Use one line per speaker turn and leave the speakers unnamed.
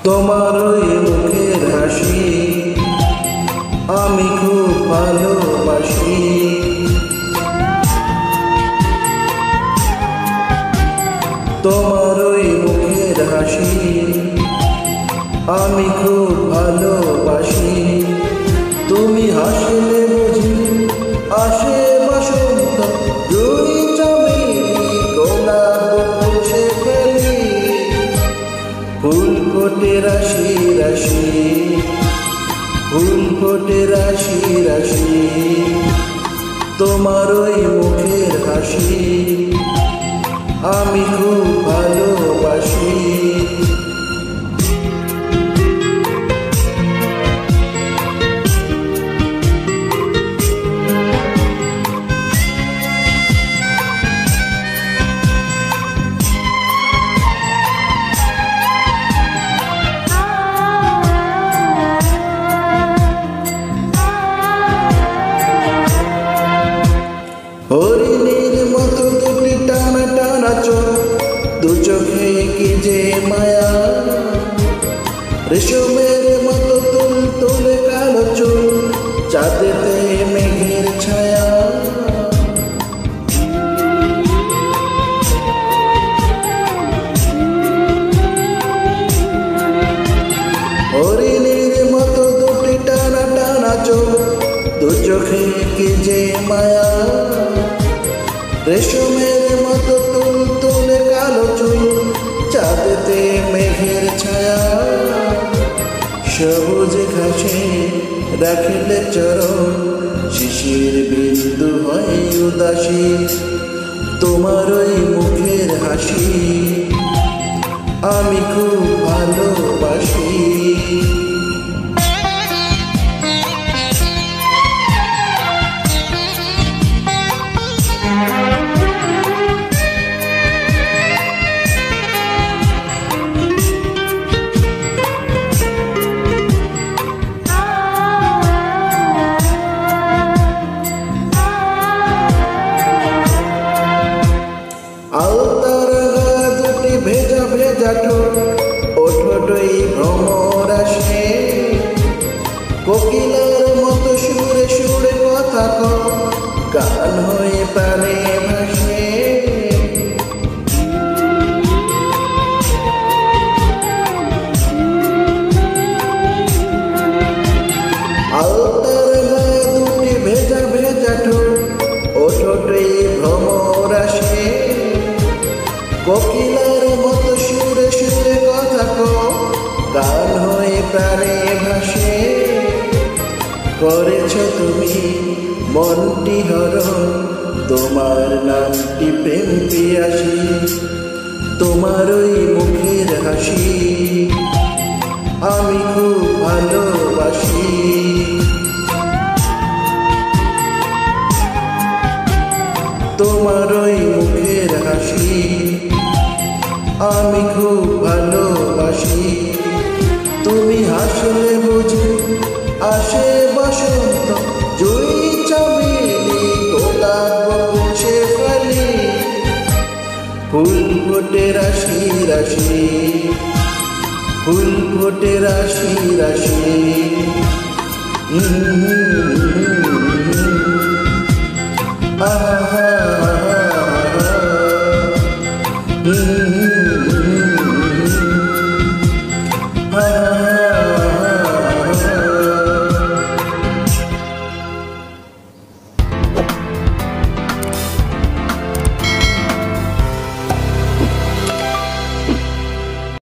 তোমার ওই মুখের হাসি আমি খুব ভালোবাসি। তোমার ওই মুখের হাসি আমি খুব ভালোবাসি। তুমি হাসলে বুঝি আসে বসন্ত, জুই চামেলি গোলাপ মুছে ফেলি, ফুল ফোটে রাশি রাশি, ফুল ফোটে রাশি রাশি। তোমার ওই মুখের হাসি আমি খুব ভালোবাসি। হরিণীর মতো দুটি টানা টানা চোখ, দু চোখে কি যে মায়া, রেশমের মতো তুল তুলে কালো চুল, চাঁদেতে মেঘের ছায়া। হরিণীর মতো দুটি টানা টানা চোখ, দু চোখে কি যে মায়া, রেশমের মতো তুল তুলে কালো চুল, চাঁদেতে মেঘের ছায়া। সবুজ ঘাসে রাখিলে চরণ, শিশির বিন্দু হয় উদাসী। তোমার ওই মুখের হাসি আমি খুব ভালোবাসি। আলতারা দুটি ভেজা ভেজা ঠোঁট, ও ঠোঁটই ভ্রমর আসে, কোকিলার মতো সুরে সুরে কথা কও, গান হয়ে প্রাণে ভাসে। আলতারা দুটি ভেজা ভেজা ঠোঁট, ও ঠোঁটই ভ্রমর আসে, কোকিলার মতো সুরে সুরে কথা কও, গান হয়ে প্রাণে ভাসে। করেছ তুমি মনটি হরণ, তোমার নামটি প্রেম পিয়াসী। তোমার ওই মুখের হাসি আমি খুব ভালোবাসি। তোমার ওই মুখের হাসি আমি খুব ভালোবাসি। তুমি হাসলে বুঝি আসে বসন্ত, জুই চামেলি গোলাপ মুছে ফেলি, ফুল ফোটে রাশি রাশি, ফুল ফোটে রাশি রাশি। আহা